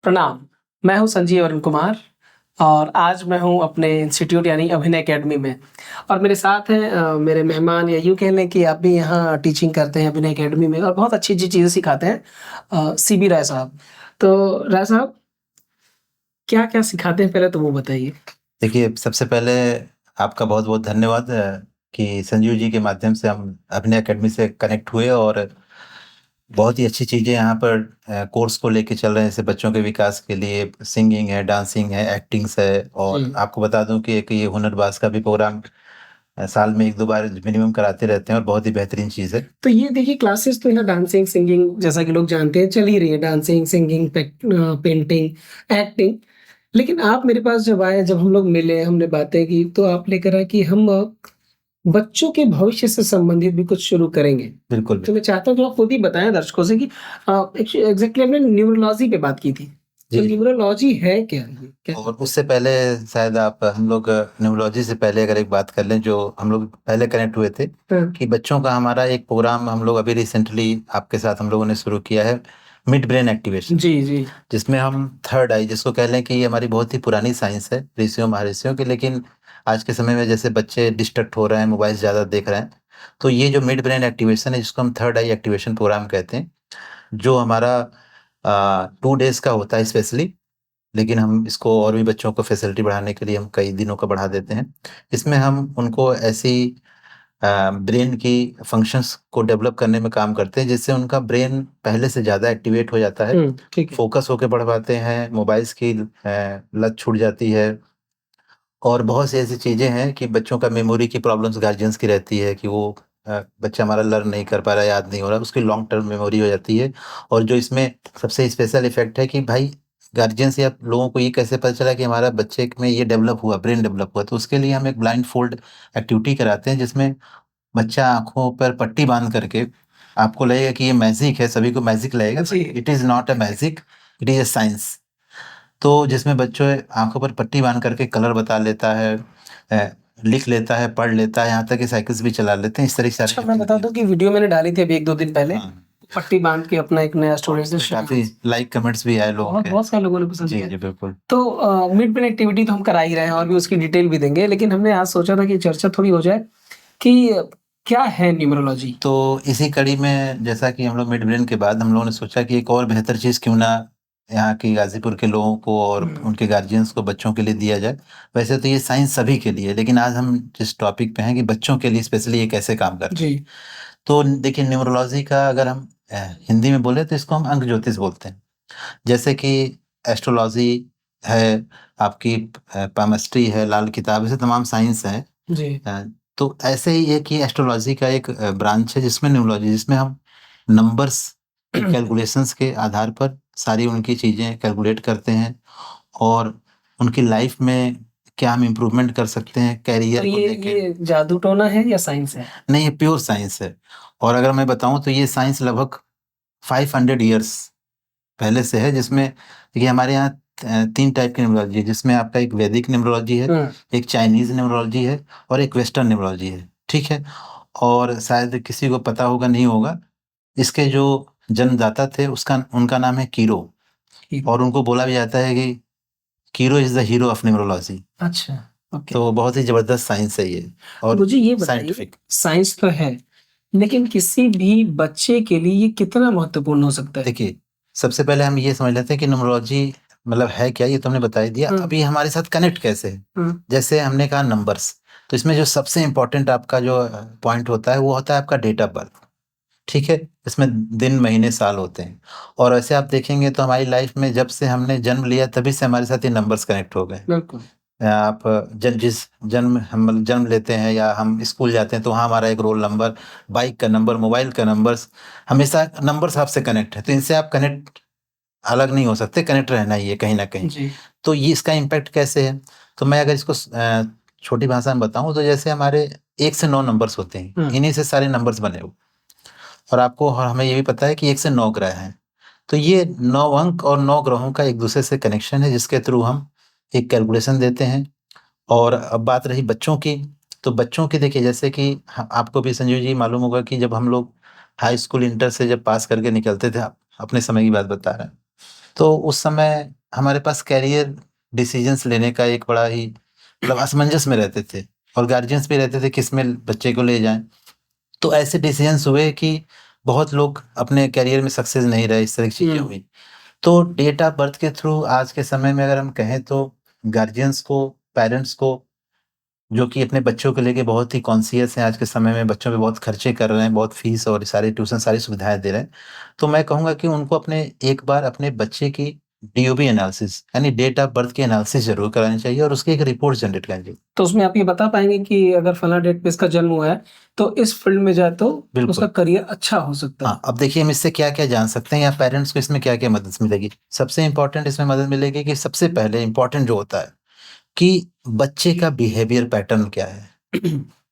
प्रणाम, मैं हूँ संजीव अरुण कुमार और आज मैं हूँ अपने इंस्टीट्यूट यानी अभिनय अकेडमी में और मेरे साथ हैं मेरे मेहमान या यूँ कह लें कि आप भी यहाँ टीचिंग करते हैं अभिनय अकेडमी में और बहुत अच्छी-अच्छी चीज़ें सिखाते हैं सीबी राय साहब। तो राय साहब क्या-क्या सिखाते हैं पहले तो वो बताइए? देखिए, सबसे पहले आपका बहुत-बहुत धन्यवाद कि संजीव जी के माध्यम से हम अभिनय अकेडमी से कनेक्ट हुए और बहुत ही अच्छी चीज़ें यहाँ पर कोर्स को लेके चल रहे हैं। जैसे बच्चों के विकास के लिए सिंगिंग है, डांसिंग है, एक्टिंग्स है और जी। आपको बता दूँ कि एक ये हुनरबाज़ का भी प्रोग्राम साल में 1-2 बार मिनिमम कराते रहते हैं और बहुत ही बेहतरीन चीज़ है। तो ये देखिए क्लासेस तो यहाँ डांसिंग, सिंगिंग जैसा कि लोग जानते हैं चल ही रही है डांसिंग, सिंगिंग, पेंटिंग, एक्टिंग। लेकिन आप मेरे पास जब आए, जब हम लोग मिले, हमने बातें की तो आप लेकर आए कि हम बच्चों के भविष्य से संबंधित भी कुछ शुरू करेंगे। बिल्कुल, तो मैं चाहता हूँ कि आप खुद ही बताएँ दर्शकों से कि एग्ज़ैक्टली आपने न्यूरोलॉजी पे बात की थी। तो जी। न्यूरोलॉजी है क्या ये? क्या और उससे पहले शायद आप हम लोग न्यूरोलॉजी से पहले अगर एक बात कर लें जो हम लोग पहले कनेक्ट हुए थे हाँ, कि बच्चों का हमारा एक प्रोग्राम हम लोग अभी रिसेंटली आपके साथ हम लोगों ने शुरू किया है मिड ब्रेन एक्टिवेशन जी, जी। जिसमें हम थर्ड आई जिसको कह लें कि ये हमारी बहुत ही पुरानी साइंस है ऋषियों महर्षियों की लेकिन आज के समय में जैसे बच्चे डिस्ट्रैक्ट हो रहे हैं मोबाइल ज़्यादा देख रहे हैं तो ये जो मिड ब्रेन एक्टिवेशन है जिसको हम थर्ड आई एक्टिवेशन प्रोग्राम कहते हैं जो हमारा 2 डेज़ का होता है स्पेशली लेकिन हम इसको और भी बच्चों को फैसिलिटी बढ़ाने के लिए हम कई दिनों का बढ़ा देते हैं। इसमें हम उनको ऐसी ब्रेन की फंक्शंस को डेवलप करने में काम करते हैं जिससे उनका ब्रेन पहले से ज़्यादा एक्टिवेट हो जाता है, ठीक है। फ़ोकस होके पढ़ पाते हैं, मोबाइल्स की लत छूट जाती है और बहुत सी ऐसी चीज़ें हैं कि बच्चों का मेमोरी की प्रॉब्लम्स गार्जियंस की रहती है कि वो बच्चा हमारा लर्न नहीं कर पा रहा है, याद नहीं हो रहा है, उसकी लॉन्ग टर्म मेमोरी हो जाती है और जो इसमें सबसे स्पेशल इफ़ेक्ट है कि भाई गार्जियंस या लोगों को ये कैसे पता चला कि हमारा बच्चे में ये डेवलप हुआ, ब्रेन डेवलप हुआ, तो उसके लिए हम एक ब्लाइंड फोल्ड एक्टिविटी कराते हैं जिसमें बच्चा आँखों पर पट्टी बाँध करके आपको लगेगा कि ये मैजिक है, सभी को मैजिक लगेगा, जी। But it is not a magic, it is a science. तो जिसमें बच्चों आँखों पर पट्टी बाँध करके कलर बता लेता है, लिख लेता है, पढ़ लेता है, यहाँ तक कि साइकिल्स भी चला लेते हैं, इस तरह की सारी अच्छा मैं बता एक्टिविटी दूँ कि वीडियो मैंने डाली थी अभी 1-2 दिन पहले, हाँ, पट्टी बाँध के अपना एक नया और स्टूडेंट से उसपे शेयर काफ़ी लाइक कमेंट्स भी आए लोगों बहुत के। बहुत सारे लोगों ने पसंद जी, किया। जी, बिल्कुल। तो मिड ब्रेन एक्टिविटी तो हम करा ही रहे हैं और भी उसकी डिटेल भी देंगे, लेकिन हमने आज सोचा था कि चर्चा थोड़ी हो जाए कि क्या है न्यूमरोलॉजी? तो इसी कड़ी में जैसा कि हम लोग मिड ब्रेन के बाद हम लोगों ने सोचा कि एक और बेहतर चीज़ क्यों ना यहाँ की गाज़ीपुर के लोगों को और उनके गार्जियंस को बच्चों के लिए दिया जाए। वैसे तो ये साइंस सभी के लिए है, लेकिन आज हम जिस टॉपिक पे हैं कि बच्चों के लिए स्पेशली ये कैसे काम करता है। जी। तो देखिए न्यूमरोलॉजी का अगर हम हिंदी में बोले तो इसको हम अंक ज्योतिष बोलते हैं। जैसे कि एस्ट्रोलॉजी है, आपकी पामिस्ट्री है, लाल किताब ऐसे तमाम साइंस हैं। जी। तो ऐसे ही एक ये एस्ट्रोलॉजी का एक ब्रांच है जिसमें न्यूमरोलॉजी जिसमें हम नंबर्स की कैलकुलेशंस के आधार पर सारी उनकी चीज़ें कैलकुलेट करते हैं और उनकी लाइफ में क्या हम इम्प्रूवमेंट कर सकते हैं तो करियर को ये लेके। ये जादू टोना है या साइंस है? नहीं, ये प्योर साइंस है और अगर मैं बताऊँ तो ये साइंस लगभग 500 इयर्स पहले से है जिसमें देखिए हमारे यहाँ 3 टाइप की न्यूमरोलॉजी है जिसमें आपका एक वैदिक न्यूमरोलॉजी है, हुँ। एक चाइनीज़ न्यूमरोलॉजी है और एक वेस्टर्न न्यूमरोलॉजी है, ठीक है? और शायद किसी को पता होगा नहीं होगा, इसके जो जन्मदाता थे उसका उनका नाम है कीरो ठीक। और उनको बोला भी जाता है कि Cheiro is the hero of numerology. अच्छा, ओके। तो बहुत ही ज़बरदस्त साइंस है ये और मुझे ये बताइए साइंटिफिक। साइंस तो है, लेकिन किसी भी बच्चे के लिए ये कितना महत्वपूर्ण हो सकता है? देखिए, सबसे पहले हम ये समझ लेते हैं कि न्यूमरोलॉजी मतलब है क्या, ये तो हमने बता ही दिया। हुँ, अब ये हमारे साथ कनेक्ट कैसे है? हुँ। जैसे हमने कहा नंबर्स, तो इसमें जो सबसे इम्पोर्टेंट आपका जो पॉइंट होता है, वो होता है आपका डेट ऑफ बर्थ, ठीक है? इसमें दिन, महीने, साल होते हैं और वैसे आप देखेंगे तो हमारी लाइफ में जब से हमने जन्म लिया, तभी से हमारे साथ ये नंबर्स कनेक्ट हो गए। बिल्कुल। आप जिस जन्म हम जन्म लेते हैं या हम स्कूल जाते हैं, तो वहाँ हमारा एक रोल नंबर, बाइक का नंबर, मोबाइल का नंबर्स, हमेशा नंबर्स आपसे कनेक्ट है। तो इनसे आप कनेक्ट अलग नहीं हो सकते, कनेक्ट रहना ही है कहीं न कहीं। जी। तो ये इसका इम्पैक्ट कैसे है? तो मैं अगर इसको छोटी भाषा में बताऊँ तो जैसे हमारे 1 से 9 नंबर्स होते हैं, हुँ, इन्हीं से सारे नंबर्स बने हुए और आपको और हमें ये भी पता है कि 1 से 9 ग्रह हैं। तो ये 9 अंक और 9 ग्रहों का एक-दूसरे से कनेक्शन है जिसके थ्रू हम एक कैलकुलेशन देते हैं और अब बात रही बच्चों की, तो बच्चों की देखिए जैसे कि ह आपको भी संजीव जी मालूम होगा कि जब हम लोग हाई स्कूल, इंटर से जब पास करके निकलते थे, अपने समय की बात बता रहे हैं। तो उस समय हमारे पास करियर डिसीजंस लेने का एक बड़ा ही मतलब असमंजस में रहते थे और गार्जियंस भी रहते थे किस में बच्चे को ले जाएं। तो ऐसे डिसीजंस हुए कि बहुत लोग अपने करियर में सक्सेस नहीं रहे, इस तरह की चीज़ें हुई। तो डेट ऑफ बर्थ के थ्रू आज के समय में अगर हम कहें तो गार्जियंस को, पेरेंट्स को, जो कि अपने बच्चों को लेके बहुत ही कॉन्शियस हैं आज के समय में, बच्चों पे बहुत खर्चे कर रहे हैं, बहुत फीस और सारी ट्यूशन, सारी सुविधाएँ दे रहे हैं। तो मैं कहूँगा कि उनको अपने एक बार अपने बच्चे की डीओबी एनालिसिस यानी डेट ऑफ बर्थ की एनालिसिस ज़रूर करानी चाहिए और उसकी एक रिपोर्ट जनरेट करनी चाहिए। तो उसमें आप ये बता पाएँगे कि अगर फलाँ डेट पे इसका जन्म हुआ है, तो इस फ़ील्ड में जाए तो उसका बिल्कुल। करियर अच्छा हो सकता है। हाँ, अब देखिए हम इससे क्या-क्या जान सकते हैं या पेरेंट्स को इसमें क्या-क्या मदद मिलेगी। सबसे इम्पोर्टेंट इसमें मदद मिलेगी कि सबसे पहले इम्पोर्टेंट जो होता है कि बच्चे का बिहेवियर पैटर्न क्या है।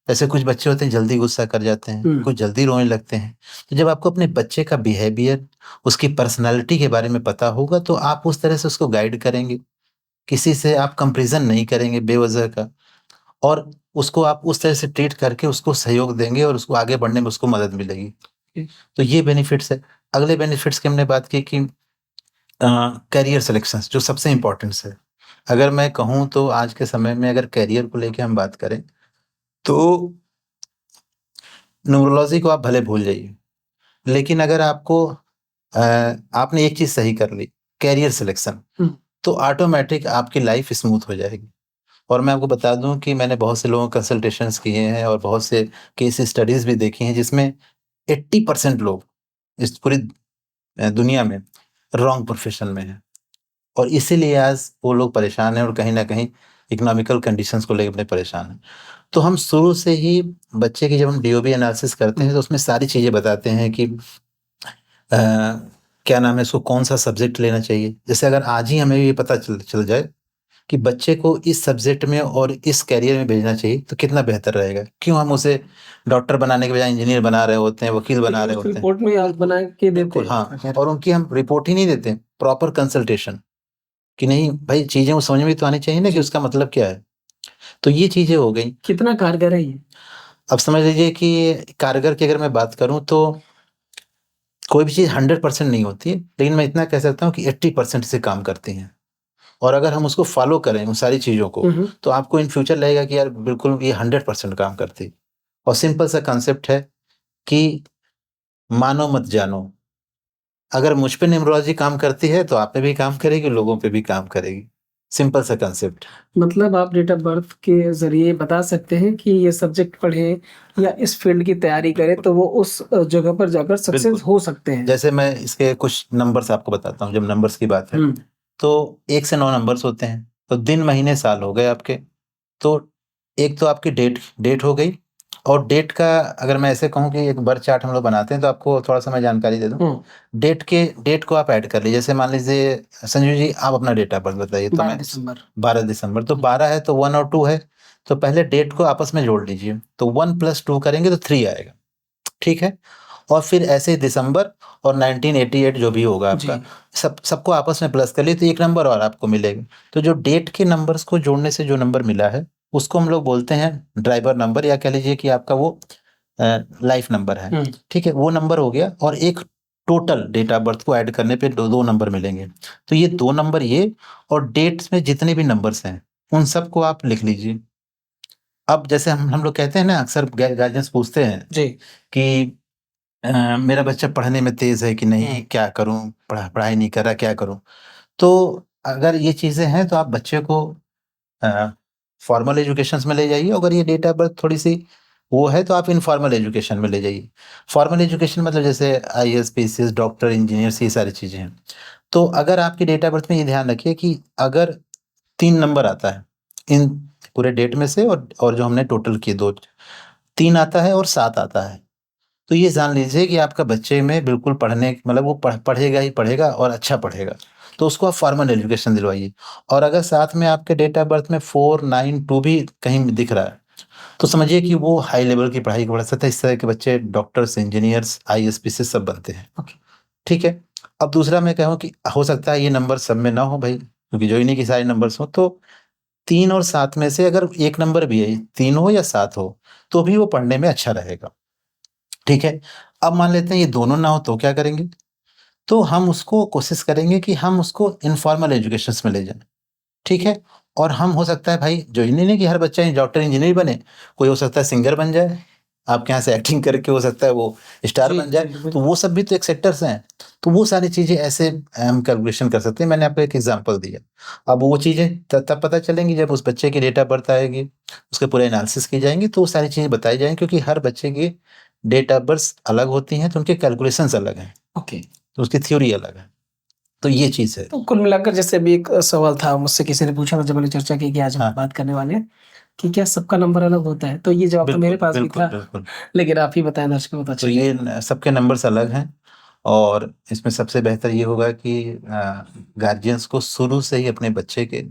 जैसे कुछ बच्चे होते हैं जल्दी गुस्सा कर जाते हैं, हुँ। कुछ जल्दी रोने लगते हैं। तो जब आपको अपने बच्चे का बिहेवियर, उसकी पर्सनैलिटी के बारे में पता होगा तो आप उस तरह से उसको गाइड करेंगे। किसी से आप कंपैरिज़न नहीं करेंगे बेवज़ह का और उसको आप उस तरह से ट्रीट करके उसको सहयोग देंगे और उसको आगे बढ़ने में उसको मदद मिलेगी। जी। तो ये बेनिफिट्स है। अगले बेनिफिट्स की हमने बात की कि करियर सिलेक्शंस जो सबसे इम्पोर्टेंट्स है। अगर मैं कहूँ तो आज के समय में अगर करियर को लेके हम बात करें, तो न्यूरोलॉजी को आप भले भूल जाइए, लेकिन अगर आपको आपने एक चीज़ सही कर ली, करियर सिलेक्शन, हुँ। तो ऑटोमैटिक आपकी लाइफ़ स्मूथ हो जाएगी। और मैं आपको बता दूँ कि मैंने बहुत से लोगों कंसल्टेशंस किए हैं और बहुत से केस स्टडीज़ भी देखी हैं जिसमें 80% लोग इस पूरी दुनिया में रॉन्ग प्रोफ़ेशन में हैं। और इसीलिए आज वो लोग परेशान हैं और कहीं न कहीं इकोनॉमिकल कंडीशंस को लेके अपने परेशान हैं। तो हम शुरू से ही बच्चे की जब हम डीओबी एनालिसिस करते हैं तो उसमें सारी चीज़ें बताते हैं कि क्या नाम है इसको कौन-सा सब्जेक्ट लेना चाहिए। जैसे अगर आज ही हमें ये पता चल चल जाए कि बच्चे को इस सब्जेक्ट में और इस करियर में भेजना चाहिए तो कितना बेहतर रहेगा। क्यों हम उसे डॉक्टर बनाने के बजाय इंजीनियर बना रहे होते हैं, वकील बना लेकिन रहे उसकी होते हैं। रिपोर्ट में आप बना के देते बिल्कुल, हैं। हाँ, और उनकी हम रिपोर्ट ही नहीं देते, प्रॉपर कंसल्टेशन कि नहीं भाई चीज़ें वो समझ में तो आनी चाहिए ना कि जी। उसका मतलब क्या है। तो ये चीज़ें हो गई। कितना कारगर है ये? अब समझ लीजिए कि कारगर की अगर मैं बात करूँ तो कोई भी चीज़ 100% नहीं होती है, लेकिन मैं इतना कह सकता हूँ कि 80% से काम करती हैं। और अगर हम उसको फ़ॉलो करें उन सारी चीज़ों को, हुँ, हुँ। तो आपको इन फ्यूचर लगेगा कि यार बिल्कुल ये 100% काम करती है। और सिंपल सा कांसेप्ट है कि मानो मत जानो। अगर मुझ पे न्यूमरोलॉजी काम करती है, तो आप पे भी काम करेगी, लोगों पे भी काम करेगी। सिंपल सा कांसेप्ट। मतलब आप डेट ऑफ बर्थ के ज़रिए बता सकते हैं कि ये सब्जेक्ट पढ़ें या इस फ़ील्ड की तैयारी करें तो वो उस जगह पर जाकर सक्सेस बिल्कुल। हो सकते हैं। जैसे मैं इसके कुछ नंबर्स आपको बताता हूँ, जब नंबर्स की बात है, हुँ। तो 1 से 9 नंबर्स होते हैं। तो दिन, महीने, साल हो गए आपके। तो एक तो आपकी डेट डेट हो गई और डेट का अगर मैं ऐसे कहूँ कि एक बर्थ चार्ट हम लोग बनाते हैं, तो आपको थोड़ा-सा मैं जानकारी दे दूँ। हुँ। डेट को आप ऐड कर लीजिए। जैसे मान लीजिए संजू जी आप अपना डेट ऑफ बर्थ बताइए, तो 12 मैं दिसंबर। 12 दिसंबर, तो 12 है तो 1 और 2 है, तो पहले डेट को आपस में जोड़ लीजिए। तो 1 + 2 करेंगे तो 3 आएगा, ठीक है? और फिर ऐसे ही दिसंबर और 1988 जो भी होगा जी। आपका, सबको आपस में प्लस कर लिए तो 1 नंबर और आपको मिलेगा। तो जो डेट के नंबर्स को जोड़ने से जो नंबर मिला है, उसको हम लोग बोलते हैं ड्राइवर नंबर या कह लीजिए कि आपका वो लाइफ नंबर है, हुँ। ठीक है? वो नंबर हो गया और एक टोटल डेट ऑफ बर्थ को ऐड करने पे 2 नंबर मिलेंगे। तो ये 2 नंबर ये और डेट्स में जितने भी नंबर्स हैं, उन सबको आप लिख लीजिए। अब जैसे हम लोग कहते हैं ना अक्सर गार्जियंस पूछते हैं जी। कि मेरा बच्चा पढ़ने में तेज़ है कि नहीं, हुँ। क्या करूँ? पढ़ाई नहीं कर रहा, क्या करूँ? तो अगर ये चीज़ें हैं तो आप बच्चे को अ, फॉर्मल एजुकेशंस में ले जाइए, अगर ये डेट ऑफ बर्थ थोड़ी-सी वो है तो आप इनफॉर्मल एजुकेशन में ले जाइए। फॉर्मल एजुकेशन मतलब जैसे आईएएस, पीसीएस, डॉक्टर, इंजीनियर्स ये सारी चीज़ें हैं। तो अगर आपकी डेट ऑफ बर्थ में ये ध्यान रखिए कि अगर 3 नंबर आता है, इन पूरे डेट में से और जो हमने टोटल किए 2 3 आता है और 7 आता है। तो ये जान लीजिए कि आपका बच्चे में बिल्कुल पढ़ने मतलब वो पढ़ेगा ही पढ़ेगा और अच्छा पढ़ेगा। तो उसको आप फॉर्मल एजुकेशन दिलवाइए और अगर साथ में आपके डेट ऑफ बर्थ में 4, 9, 2 भी कहीं दिख रहा है, तो समझिए कि वो हाई लेवल की पढ़ाई पढ़ सकता है। इस तरह के बच्चे डॉक्टर्स, इंजीनियर्स, आईएएस, पीसीएस सब बनते हैं। ओके। ठीक है? अब दूसरा मैं कहूँ कि हो सकता है ये नंबर सब में ना हो भई, क्योंकि जो ही नहीं कि सारे नंबर्स हों, तो 3 और 7 में से अगर 1 नंबर भी है, 3 हो या 7 हो, तो भी वो पढ़ने में अच्छा रहेगा। ठीक है? अब मान लेते हैं ये दोनों ना हो तो क्या करेंगे? तो हम उसको कोशिश करेंगे कि हम उसको इनफॉर्मल एजुकेशंस में ले जाएँ, ठीक है? और हम हो सकता है भाई ज़रूरी नहीं कि हर बच्चा डॉक्टर, इंजीनियर बने, कोई हो सकता है सिंगर बन जाए, आपके यहाँ से एक्टिंग करके हो सकता है वो स्टार जी, बन जाए, जी, तो वो सब भी तो एक सेक्टर्स हैं। तो वो सारी चीज़ें ऐसे हम कैलकुलेशन कर सकते हैं, मैंने आपको एक एग्ज़ाम्पल दिया। अब वो चीज़ें तब पता चलेंगी जब उस बच्चे की डेट ऑफ बर्थ आएगी, उसके पूरे एनालिसिस की जाएँगी, तो वो सारी चीज़ें बताई जाएँगी क्योंकि हर बच्चे की डेट ऑफ बर्थ अलग होती हैं, तो उनके कैलकुलेशंस अलग हैं, ओके। तो उसकी थ्योरी अलग है। तो ये चीज़ है। तो कुल मिलाकर जैसे अभी एक सवाल था मुझसे किसी ने पूछा था जब मैंने चर्चा की कि आज हम हाँ, बात करने वाले हैं कि क्या सबका नंबर अलग होता है? तो ये जवाब तो मेरे बिल्कुल, पास भी बिल्कुल, था, बिल्कुल। लेकिन आप ही बताएँ दर्शकों को तो तो अच्छा ये लगेगा। सबके नंबर्स अलग हैं और इसमें सबसे बेहतर ये होगा कि गार्जियंस को शुरू से ही अपने बच्चे के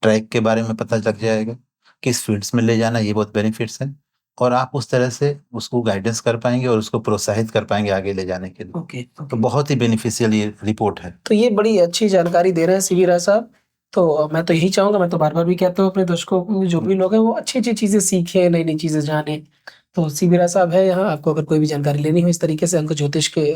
ट्रैक के बारे में पता लग जाएगा, किस फील्ड्स में ले जाना, ये बहुत बेनिफिट्स हैं और आप उस तरह से उसको गाइडेंस कर पाएँगे और उसको प्रोत्साहित कर पाएँगे आगे ले जाने के लिए। ओके, तो ओके। बहुत ही बेनिफिशियल ये रिपोर्ट है। तो ये बड़ी अच्छी जानकारी दे रहे हैं सीवी राय साहब। तो मैं तो यही चाहूँगा, मैं तो बार-बार भी कहता हूँ अपने दर्शकों को जो भी लोग हैं वो अच्छी-अच्छी चीज़ें सीखें, नई-नई चीज़ें जानें। तो सीवी राय साहब है यहाँ, आपको अगर कोई भी जानकारी लेनी हो इस तरीके से अंक ज्योतिष के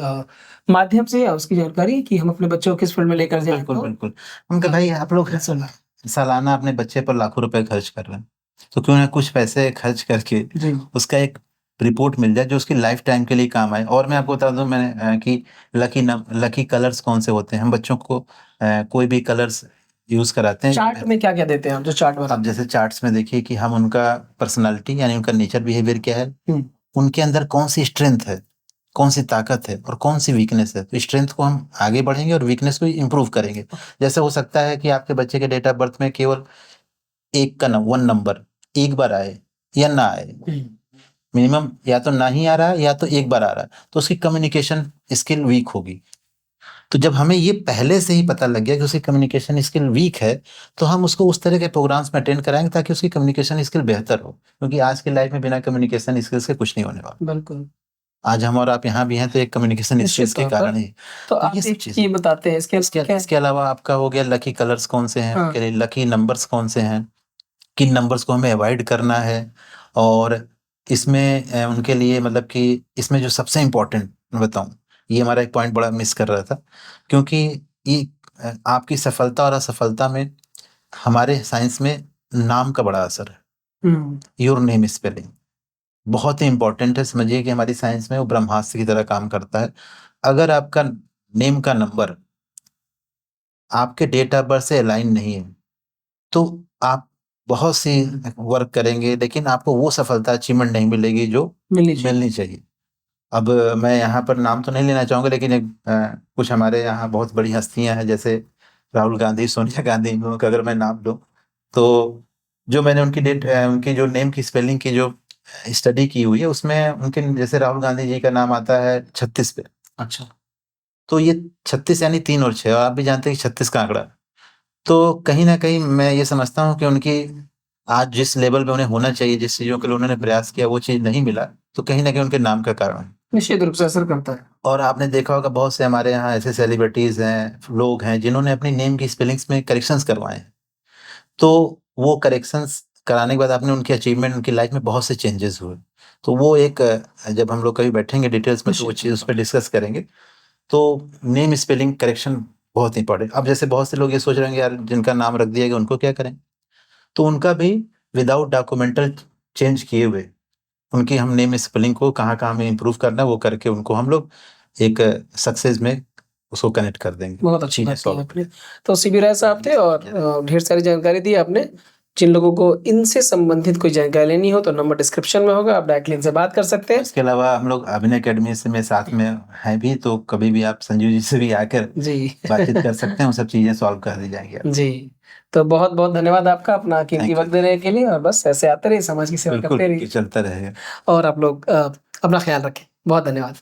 माध्यम से या उसकी जानकारी कि हम अपने बच्चों को किस फील्ड में लेकर जाएँ बिल्कुल, तो बिल्कुल। उनका भाई आप लोग बिल्कुल। सालाना अपने बच्चे पर लाखों रुपए खर्च कर रहे हैं, तो क्यों ना कुछ पैसे खर्च करके जी। उसका एक रिपोर्ट मिल जाए जो उसकी लाइफ टाइम के लिए काम आए। और मैं आपको बता दूँ मैंने कि लकी कलर्स कौन से होते हैं, हम बच्चों को कोई भी कलर्स यूज़ कराते चार्ट हैं। में क्या-क्या देते हैं आप जो चार्ट अब बनाते हैं? जैसे चार्ट्स में देखिए कि हम उनका पर्सनैलिटी यानी उनका नेचर बिहेवियर क्या है, हुँ, उनके अंदर कौन-सी स्ट्रेंथ है, कौन-सी ताकत है और कौन-सी वीकनेस है। तो स्ट्रेंथ को हम आगे बढ़ेंगे और वीकनेस को इम्प्रूव करेंगे। जैसे हो सकता है कि आपके बच्चे के डेट ऑफ बर्थ में केवल 1 का 1 नंबर एक बार आए या ना आए। हुँ। मिनिमम या तो ना ही आ रहा है या तो एक बार आ रहा है, तो उसकी कम्युनिकेशन स्किल वीक होगी। तो जब हमें ये पहले से ही पता लग गया कि उसकी कम्युनिकेशन स्किल वीक है, तो हम उसको उस तरह के प्रोग्राम्स में अटेंड कराएँगे ताकि उसकी कम्युनिकेशन स्किल बेहतर हो। क्योंकि आज की लाइफ में बिना कम्युनिकेशन स्किल्स के कुछ नहीं होने वाला। बिल्कुल, आज हम और आप यहाँ भी हैं तो एक कम्युनिकेशन स्किल्स निश्चित के तौर पर। कारण ही। तो तो ये आप सब एक चीज़ें। ये बताते हैं इसके इसके क्या इसके अलावा आपका हो गया लकी कलर्स कौन से हैं हाँ, आपके लिए, लकी नंबर्स कौन से हैं, किन नंबर्स को हमें अवॉइड करना है और इसमें उनके लिए मतलब कि इसमें जो सबसे इम्पोर्टेंट मैं बताऊँ, ये हमारा एक पॉइंट बड़ा मिस कर रहा था क्योंकि ये आपकी सफलता और असफलता में हमारे साइंस में नाम का बड़ा असर है। हुँ, योर नेम स्पेलिंग बहुत ही इम्पोर्टेंट है, समझिए कि हमारी साइंस में वो ब्रह्मास्त्र की तरह काम करता है। अगर आपका नेम का नंबर आपके डेट ऑफ बर्थ से अलाइन नहीं है, तो आप बहुत सी वर्क करेंगे लेकिन आपको वो सफलता अचीवमेंट नहीं मिलेगी जो मिलनी चाहिए। मिलनी चाहिए। अब मैं यहाँ पर नाम तो नहीं लेना चाहूँगा लेकिन कुछ हमारे यहाँ बहुत बड़ी हस्तियाँ हैं जैसे राहुल गांधी, सोनिया गांधी, इन लोगों का अगर मैं नाम लूँ, तो जो मैंने उनकी जो नेम की स्पेलिंग की जो स्टडी की हुई है उसमें उनके जैसे राहुल गांधी जी का नाम आता है 36 पे। अच्छा। तो ये 36 यानी 3 और 6 और आप भी जानते हैं कि 36 का आंकड़ा। तो कहीं न कहीं मैं ये समझता हूँ कि उनकी आज जिस लेवल पे उन्हें होना चाहिए, जिस चीज़ों के लिए उन्होंने प्रयास किया, वो चीज़ नहीं मिला, तो कहीं न कहीं उनके नाम का कारण है। निश्चित रूप से असर करता है। और आपने देखा होगा बहुत से हमारे यहाँ ऐसे सेलिब्रिटीज़ हैं, लोग हैं, जिन्होंने अपनी नेम की स्पेलिंग्स में करेक्शंस करवाए हैं। तो वो करेक्शंस कराने के बाद आपने उनकी अचीवमेंट, उनकी लाइफ़ में बहुत से चेंजेज़ हुए। तो वो एक जब हम लोग कभी बैठेंगे डिटेल्स में तो वो निश्चित चीज़ तौर उस पे पर। डिस्कस करेंगे। तो नेम स्पेलिंग करेक्शन बहुत इम्पोर्टेंट। अब जैसे बहुत से लोग ये सोच रहे होंगे यार जिनका नाम रख दिया गया उनको क्या करें? तो उनका भी विदाउट डॉक्यूमेंटल चेंज किए हुए, उनकी हम नेम स्पेलिंग को कहाँ-कहाँ हमें इम्प्रूव करना है वो करके उनको हम लोग एक सक्सेस में उसको कनेक्ट कर देंगे, बहुत अच्छी चीज़ें बात की सॉल्व कर आपने। देंगे। तो सीबी राय साहब थे और ढेर सारी जानकारी दी आपने। जिन लोगों को इनसे संबंधित कोई जानकारी लेनी हो तो नंबर डिस्क्रिप्शन में होगा, आप डायरेक्टली इनसे बात कर सकते हैं। इसके अलावा हम लोग अभिनय अकेडमी से में साथ में हैं भी, तो कभी भी आप संजीव जी से भी आकर जी। बातचीत कर सकते हैं, वो सब चीज़ें सॉल्व कर दी जाएँगी आपकी। जी। तो बहुत-बहुत धन्यवाद आपका अपना कीमती थैंक यू। वक़्त देने के लिए और बस ऐसे आते रहिए, समाज की सेवा बिल्कुल, करते बिल्कुल रहिए चलता रहेगा। और आप लोग अपना ख़्याल रखें। बहुत धन्यवाद।